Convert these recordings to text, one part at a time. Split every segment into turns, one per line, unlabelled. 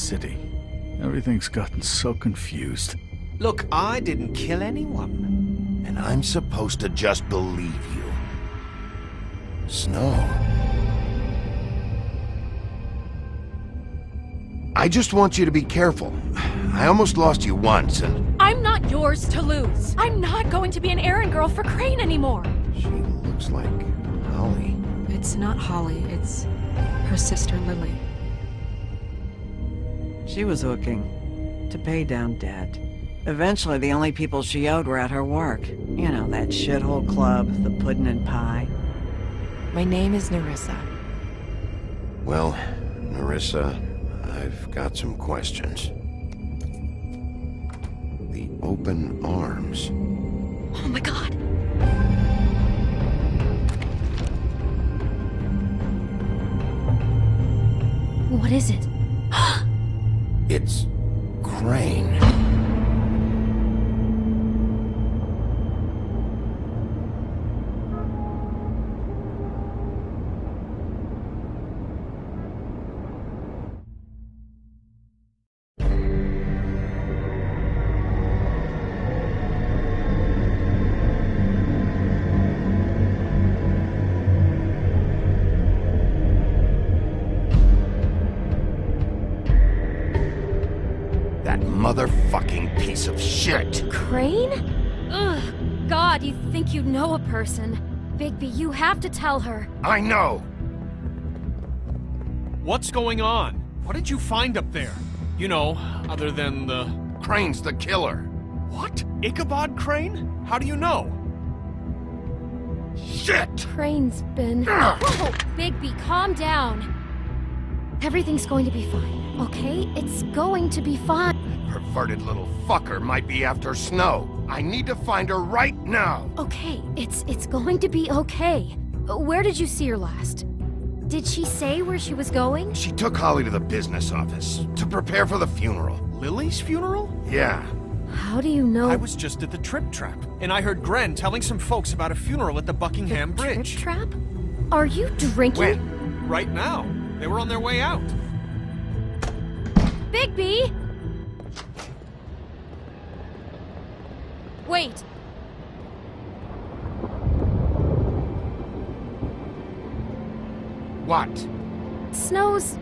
city. Everything's gotten so confused.
Look, I didn't kill anyone.
And I'm supposed to just believe you. Snow. I just want you to be careful. I almost lost you once, and...
I'm not yours to lose. I'm not going to be an errand girl for Crane anymore.
She looks like Holly.
It's not Holly, it's her sister Lily.
She was hooking to pay down debt. Eventually, the only people she owed were at her work. You know, that shithole club, the puddin' and pie.
My name is Nerissa.
Well, Nerissa, I've got some questions. The open arms.
Oh my god. What is it?
It's Crane. Motherfucking piece of shit!
Crane? Ugh. God, you think you know a person. Bigby, you have to tell her.
I know!
What's going on? What did you find up there? You know, other than the...
Crane's the killer.
What? Ichabod Crane? How do you know?
Shit!
Crane's been... Whoa! Bigby, calm down. Everything's going to be fine, okay? It's going to be fine.
Perverted little fucker might be after Snow. I need to find her right now.
Okay, it's going to be okay. Where did you see her last? Did she say where she was going?
She took Holly to the business office to prepare for the funeral.
Lily's funeral?
Yeah.
How do you know?
I was just at the Trip Trap, and I heard Gren telling some folks about a funeral at the Buckingham Bridge.
Trip Trap? Are you drinking?
When?
Right now. They were on their way out.
Bigby! Wait.
What?
Snow's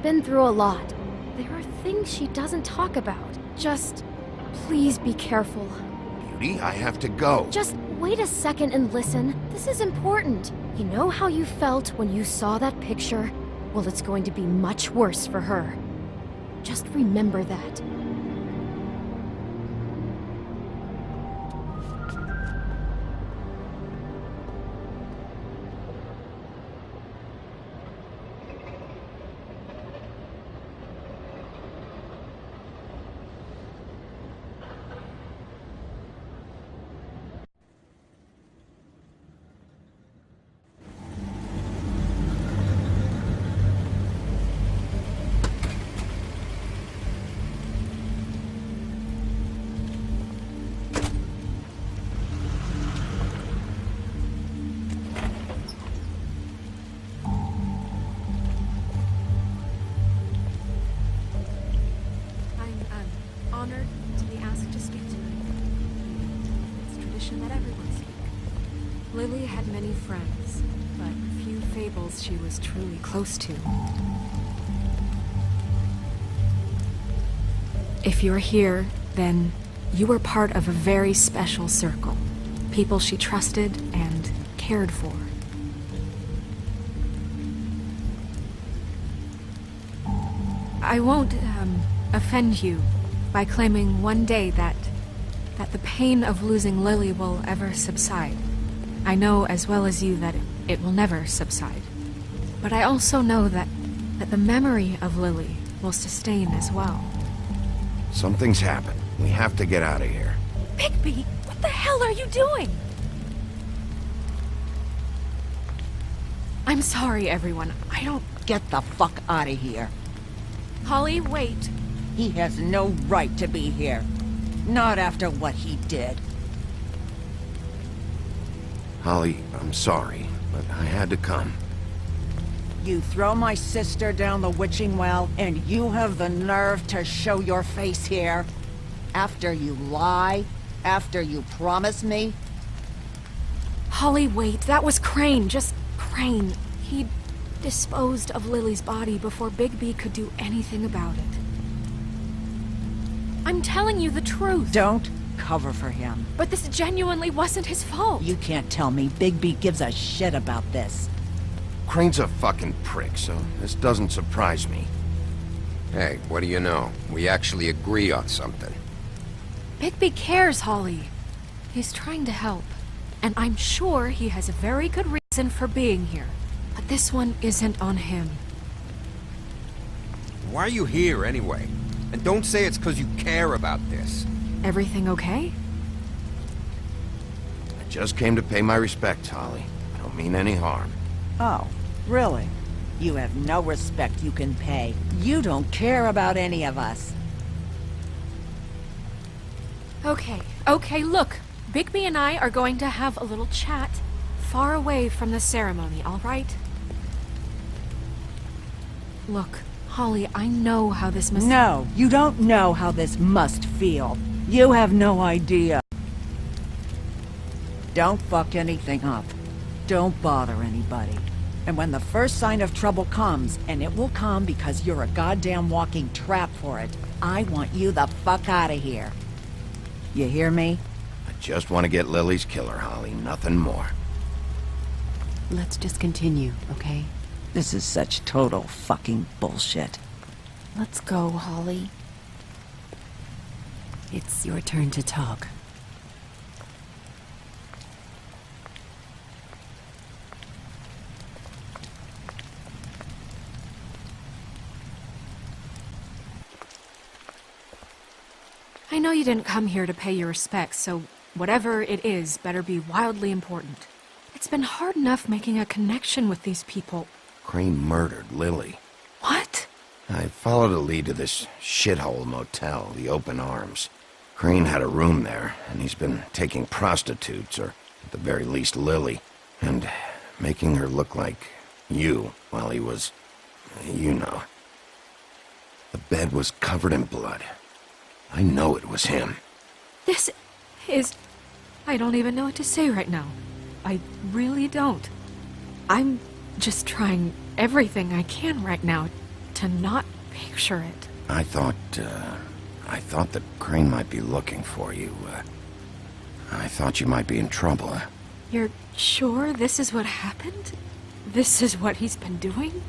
been through a lot. There are things she doesn't talk about. Just, please be careful.
Beauty, I have to go.
Just wait a second and listen. This is important. You know how you felt when you saw that picture? Well, it's going to be much worse for her. Just remember that.
Honored to be asked to speak to you. It's tradition that everyone speak. Lily had many friends, but few fables she was truly close to. If you're here, then you were part of a very special circle. People she trusted and cared for. I won't, offend you by claiming one day that the pain of losing Lily will ever subside. I know as well as you that it will never subside. But I also know that the memory of Lily will sustain as well.
Something's happened. We have to get out of here.
Bigby, what the hell are you doing?
I'm sorry, everyone. I don't...
Get the fuck out of here.
Holly, wait.
He has no right to be here. Not after what he did.
Holly, I'm sorry, but I had to come.
You throw my sister down the witching well, and you have the nerve to show your face here? After you lie? After you promise me?
Holly, wait. That was Crane. Just Crane. He disposed of Lily's body before Bigby could do anything about it. I'm telling you the truth.
Don't cover for him.
But this genuinely wasn't his fault.
You can't tell me Bigby gives a shit about this.
Crane's a fucking prick, so this doesn't surprise me.
Hey, what do you know? We actually agree on something.
Bigby cares, Holly. He's trying to help. And I'm sure he has a very good reason for being here. But this one isn't on him.
Why are you here, anyway? And don't say it's because you care about this.
Everything okay?
I just came to pay my respects, Holly. I don't mean any harm.
Oh, really? You have no respect you can pay. You don't care about any of us.
Okay, look. Bigby and I are going to have a little chat far away from the ceremony, all right? Look, Holly, I know how this must...
No, you don't know how this must feel. You have no idea. Don't fuck anything up. Don't bother anybody. And when the first sign of trouble comes, and it will come because you're a goddamn walking trap for it, I want you the fuck out of here. You hear me?
I just want to get Lily's killer, Holly. Nothing more.
Let's just continue, okay?
This is such total fucking bullshit.
Let's go, Holly. It's your turn to talk.
I know you didn't come here to pay your respects, so whatever it is better be wildly important. It's been hard enough making a connection with these people.
Crane murdered Lily.
What?
I followed a lead to this shithole motel, the Open Arms. Crane had a room there, and he's been taking prostitutes, or at the very least Lily, and making her look like you while he was, you know. The bed was covered in blood. I know it was him.
This is... I don't even know what to say right now. I really don't. I'm just trying everything I can right now to not picture it.
I thought that Crane might be looking for you. I thought you might be in trouble.
You're sure this is what happened? This is what he's been doing?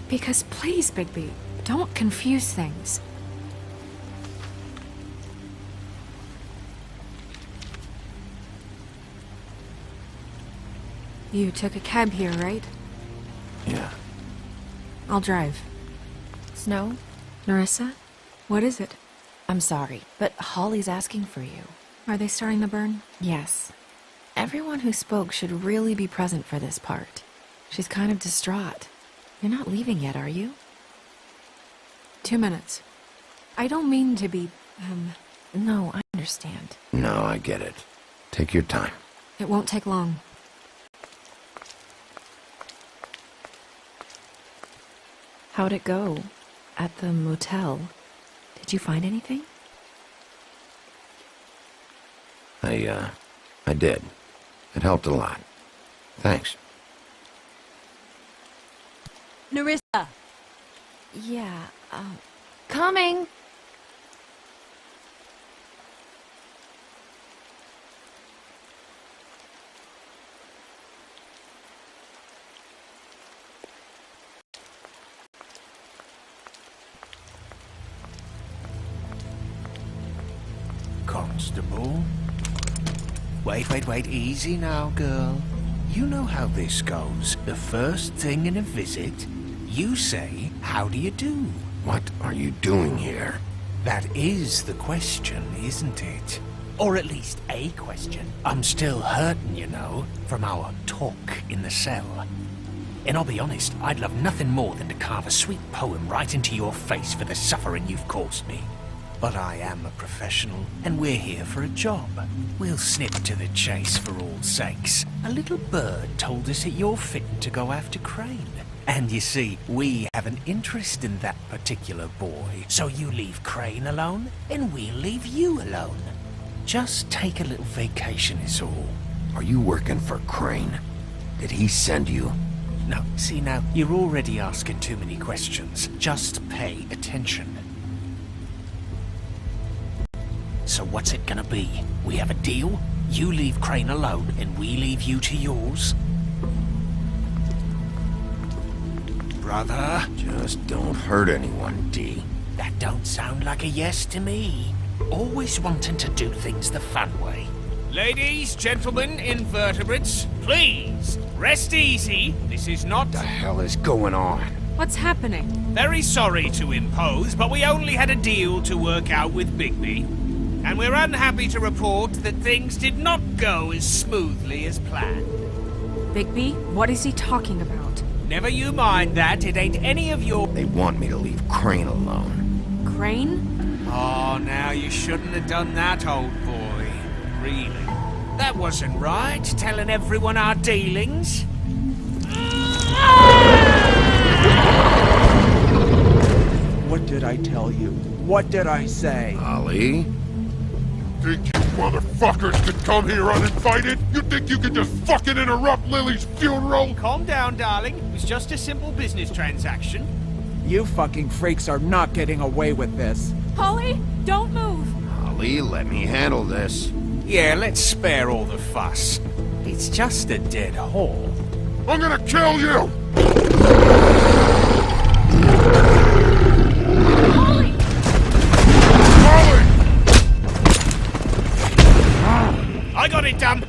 Because please, Bigby, don't confuse things. You took a cab here, right?
Yeah.
I'll drive.
Snow?
Nerissa? What is it?
I'm sorry, but Holly's asking for you.
Are they starting the burn?
Yes. Everyone who spoke should really be present for this part. She's kind of distraught. You're not leaving yet, are you?
2 minutes. I don't mean to be,
No, I understand.
No, I get it. Take your time.
It won't take long.
How'd it go? At the motel? Did you find anything?
I did. It helped a lot. Thanks.
Nerissa!
Yeah, coming!
Constable? Wait, easy now, girl. You know how this goes. The first thing in a visit, you say, how do you do?
What are you doing here?
That is the question, isn't it? Or at least a question. I'm still hurting, you know, from our talk in the cell. And I'll be honest, I'd love nothing more than to carve a sweet poem right into your face for the suffering you've caused me. But I am a professional, and we're here for a job. We'll snip to the chase for all sakes. A little bird told us that you're fitting to go after Crane. And you see, we have an interest in that particular boy. So you leave Crane alone, and we'll leave you alone. Just take a little vacation is all.
Are you working for Crane? Did he send you?
No, see now, you're already asking too many questions. Just pay attention. So what's it gonna be? We have a deal? You leave Crane alone, and we leave you to yours? Brother?
Just don't hurt anyone, D.
That don't sound like a yes to me. Always wanting to do things the fun way.
Ladies, gentlemen, invertebrates, please, rest easy. This is not...
What the hell is going on?
What's happening?
Very sorry to impose, but we only had a deal to work out with Bigby. And we're unhappy to report that things did not go as smoothly as planned.
Bigby, what is he talking about?
Never you mind that, it ain't any of your...
They want me to leave Crane alone.
Crane?
Oh, now you shouldn't have done that, old boy. Really. That wasn't right, telling everyone our dealings.
What did I tell you? What did I say?
Ali?
Think you motherfuckers could come here uninvited? You think you could just fucking interrupt Lily's funeral?
Calm down, darling. It was just a simple business transaction.
You fucking freaks are not getting away with this.
Polly, don't move!
Ali, let me handle this.
Yeah, let's spare all the fuss. It's just a dead hole.
I'm gonna kill you!
Polly!
I got it done.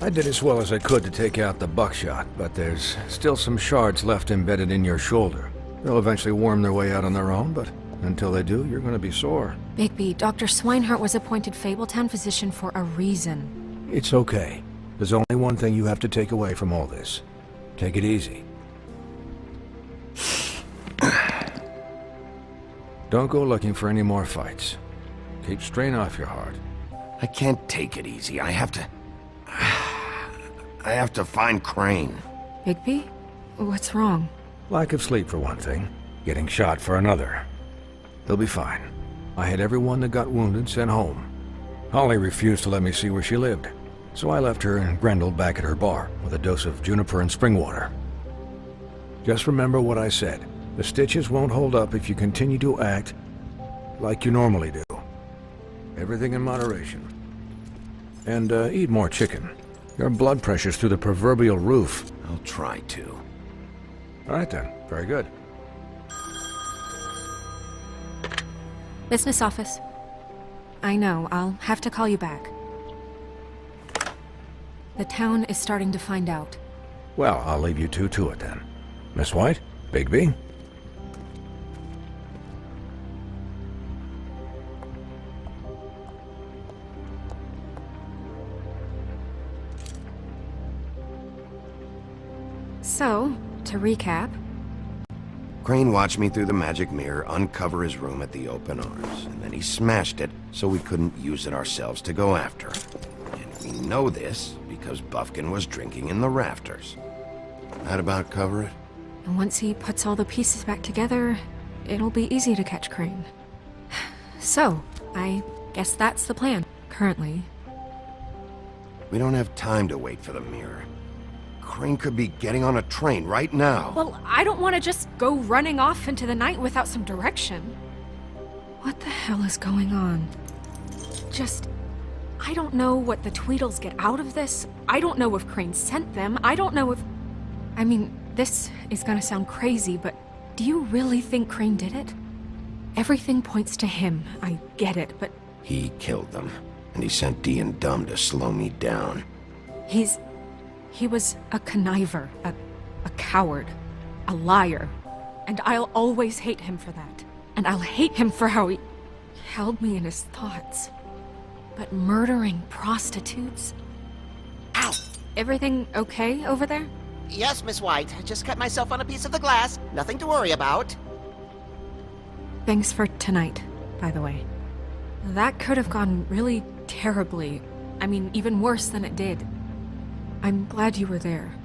I did as well as I could to take out the buckshot, but there's still some shards left embedded in your shoulder. They'll eventually worm their way out on their own, but until they do, you're gonna be sore.
Bigby, Dr. Swinehart was appointed Fabletown physician for a reason.
It's okay. There's only one thing you have to take away from all this. Take it easy. Don't go looking for any more fights. Keep strain off your heart.
I can't take it easy. I have to find Crane.
Bigby? What's wrong?
Lack of sleep for one thing. Getting shot for another. He'll be fine. I had everyone that got wounded sent home. Holly refused to let me see where she lived, so I left her and Grendel back at her bar with a dose of juniper and spring water. Just remember what I said. The stitches won't hold up if you continue to act like you normally do. Everything in moderation. And eat more chicken. Your blood pressure's through the proverbial roof.
I'll try to.
All right then. Very good.
Business office. I know. I'll have to call you back. The town is starting to find out.
Well, I'll leave you two to it then. Miss White? Bigby?
So, to recap...
Crane watched me through the magic mirror uncover his room at the open arms, and then he smashed it so we couldn't use it ourselves to go after him. And we know this because Buffkin was drinking in the rafters. That about cover it?
And once he puts all the pieces back together, it'll be easy to catch Crane. So, I guess that's the plan, currently.
We don't have time to wait for the mirror. Crane could be getting on a train right now.
Well, I don't want to just go running off into the night without some direction. What the hell is going on? I don't know what the Tweedles get out of this. I don't know if Crane sent them. I don't know if... I mean, this is gonna sound crazy, but do you really think Crane did it? Everything points to him. I get it, but...
He killed them, and he sent Dee and Dumb to slow me down.
He was a conniver, a coward, a liar. And I'll always hate him for that. And I'll hate him for how he held me in his thoughts. But murdering prostitutes?
Ow!
Everything okay over there?
Yes, Miss White. I just cut myself on a piece of the glass. Nothing to worry about.
Thanks for tonight, by the way. That could have gone really terribly. I mean, even worse than it did. I'm glad you were there.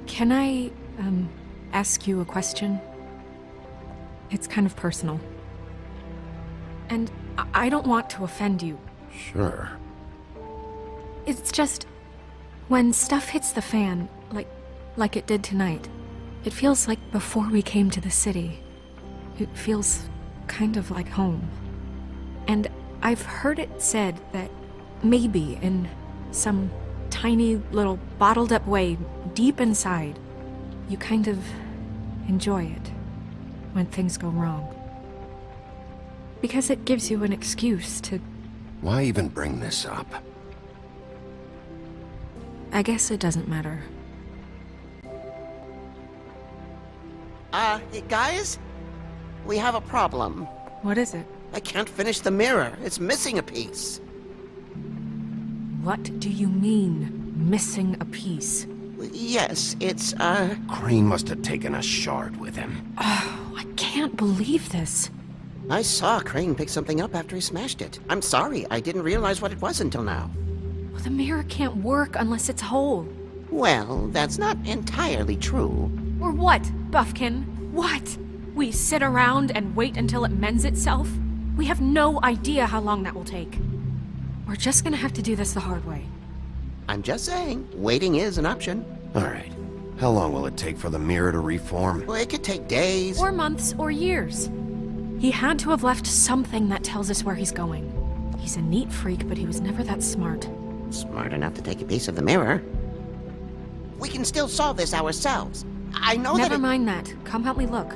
Can I, ask you a question? It's kind of personal. And I don't want to offend you.
Sure.
It's just... when stuff hits the fan, like it did tonight, it feels like before we came to the city. It feels kind of like home. And I've heard it said that maybe in some tiny little bottled up way deep inside, you kind of enjoy it when things go wrong. Because it gives you an excuse to...
Why even bring this up?
I guess it doesn't matter.
Guys? We have a problem.
What is it?
I can't finish the mirror. It's missing a piece.
What do you mean, missing a piece?
Yes, it's,
Crane must have taken a shard with him.
Oh, I can't believe this.
I saw Crane pick something up after he smashed it. I'm sorry, I didn't realize what it was until now.
Well, the mirror can't work unless it's whole.
Well, that's not entirely true.
Or what, Buffkin? What? We sit around and wait until it mends itself? We have no idea how long that will take. We're just gonna have to do this the hard way.
I'm just saying, waiting is an option.
All right. How long will it take for the mirror to reform?
Well, it could take days.
Or months, or years. He had to have left something that tells us where he's going. He's a neat freak, but he was never that smart.
Smart enough to take a piece of the mirror. We can still solve this ourselves. I know
Never mind that. Come help me look.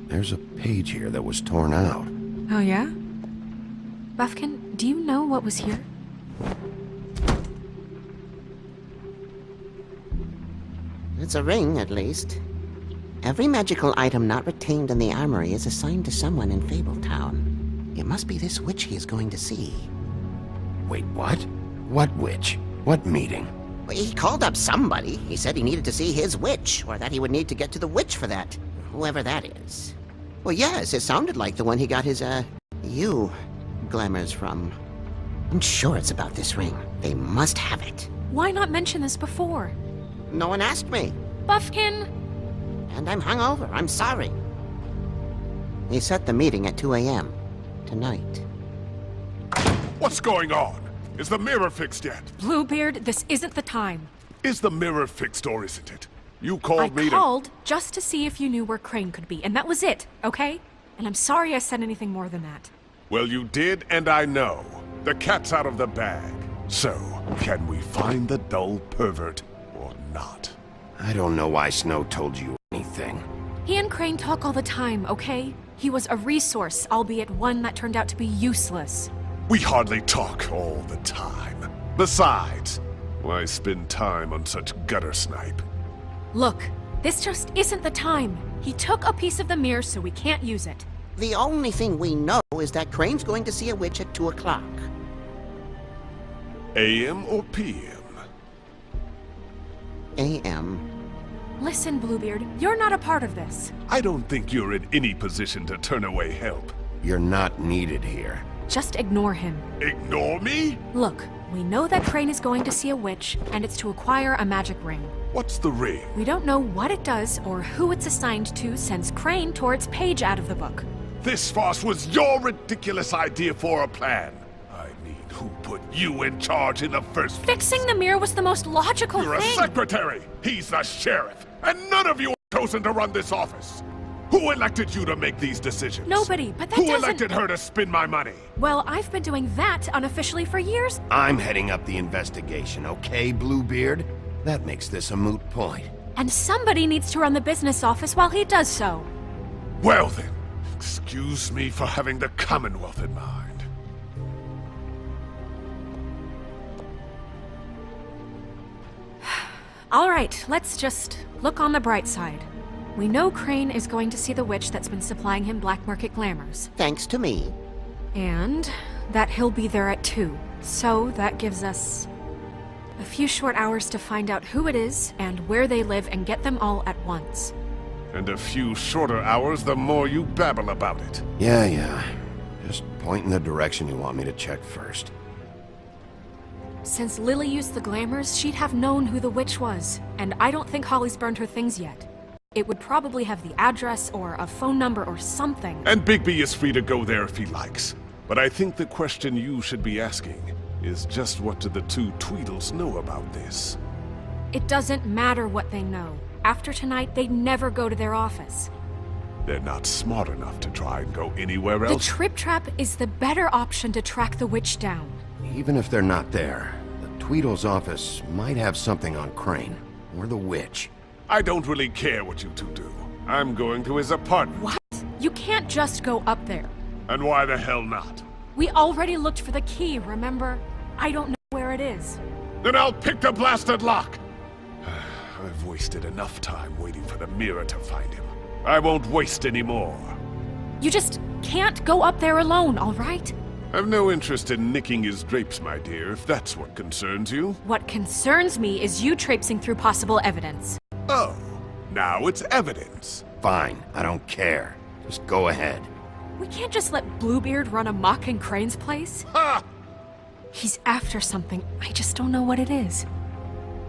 There's a page here that was torn out.
Oh, yeah? Buffkin, do you know what was here?
It's a ring, at least. Every magical item not retained in the armory is assigned to someone in Fabletown. It must be this witch he is going to see.
Wait, what? What witch? What meeting?
Well, he called up somebody. He said he needed to see his witch, or that he would need to get to the witch for that. Whoever that is. Well, yes, it sounded like the one he got his, you glamours from. I'm sure it's about this ring. They must have it.
Why not mention this before?
No one asked me.
Buffkin!
And I'm hungover. I'm sorry. He set the meeting at 2 a.m. tonight.
What's going on? Is the mirror fixed yet?
Bluebeard, this isn't the time.
Is the mirror fixed or isn't it? You called me
I called just to see if you knew where Crane could be, and that was it, okay? And I'm sorry I said anything more than that.
Well, you did, and I know. The cat's out of the bag. So, can we find the dull pervert or not?
I don't know why Snow told you anything.
He and Crane talk all the time, okay? He was a resource, albeit one that turned out to be useless.
We hardly talk all the time. Besides, why spend time on such gutter snipe?
Look, this just isn't the time. He took a piece of the mirror, so we can't use it.
The only thing we know is that Crane's going to see a witch at 2 o'clock.
AM or PM?
AM.
Listen, Bluebeard, you're not a part of this.
I don't think you're in any position to turn away help.
You're not needed here.
Just ignore him.
Ignore me?
Look, we know that Crane is going to see a witch, and it's to acquire a magic ring.
What's the ring?
We don't know what it does or who it's assigned to since Crane tore its page out of the book.
This farce was your ridiculous idea for a plan. I mean, who put you in charge in the first place?
Fixing the mirror was the most logical
You're
thing.
a secretary! He's the sheriff! And none of you are chosen to run this office! Who elected you to make these decisions?
Nobody, but that
Who
doesn't...
elected her to spend my money?
Well, I've been doing that unofficially for years.
I'm heading up the investigation, okay, Bluebeard? That makes this a moot point.
And somebody needs to run the business office while he does so.
Well then, excuse me for having the Commonwealth in mind.
All right, let's just look on the bright side. We know Crane is going to see the witch that's been supplying him black market glamours.
Thanks to me.
And that he'll be there at 2. So that gives us a few short hours to find out who it is and where they live and get them all at once.
And a few shorter hours the more you babble about it.
Yeah. Just point in the direction you want me to check first.
Since Lily used the glamours, she'd have known who the witch was. And I don't think Holly's burned her things yet. It would probably have the address or a phone number or something.
And Bigby is free to go there if he likes. But I think the question you should be asking is just what do the two Tweedles know about this?
It doesn't matter what they know. After tonight, they'd never go to their office.
They're not smart enough to try and go anywhere else.
The Trip Trap is the better option to track the witch down.
Even if they're not there, the Tweedle's office might have something on Crane, or the witch.
I don't really care what you two do. I'm going to his apartment.
What? You can't just go up there.
And why the hell not?
We already looked for the key, remember? I don't know where it is.
Then I'll pick the blasted lock! I've wasted enough time waiting for the mirror to find him. I won't waste any more.
You just can't go up there alone, all right?
I've no interest in nicking his drapes, my dear, if that's what concerns you.
What concerns me is you traipsing through possible evidence.
Oh, now it's evidence.
Fine, I don't care. Just go ahead.
We can't just let Bluebeard run amok in Crane's place.
Ha!
He's after something, I just don't know what it is.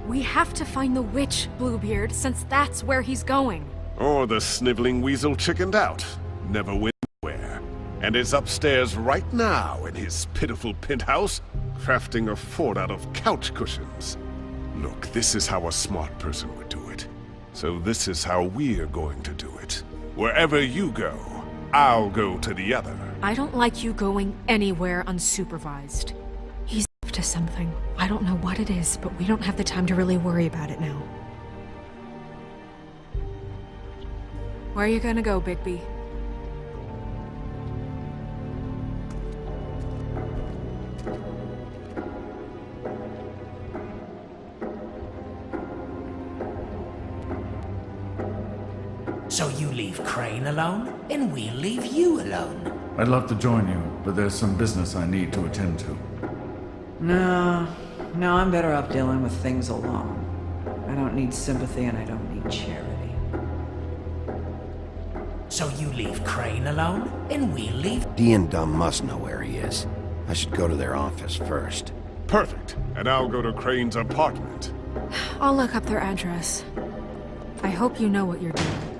We have to find the witch, Bluebeard, since that's where he's going.
Or the sniveling weasel chickened out. Never went anywhere. And is upstairs right now in his pitiful penthouse, crafting a fort out of couch cushions. Look, this is how a smart person would do it. So this is how we're going to do it. Wherever you go, I'll go to the other.
I don't like you going anywhere unsupervised. He's up to something. I don't know what it is, but we don't have the time to really worry about it now. Where are you gonna go, Bigby?
So you leave Crane alone, and we'll leave you alone.
I'd love to join you, but there's some business I need to attend to.
No, No, I'm better off dealing with things alone. I don't need sympathy and I don't need charity.
So you leave Crane alone, and we'll leave...
Dee and Dumb must know where he is. I should go to their office first.
Perfect. And I'll go to Crane's apartment.
I'll look up their address. I hope you know what you're doing.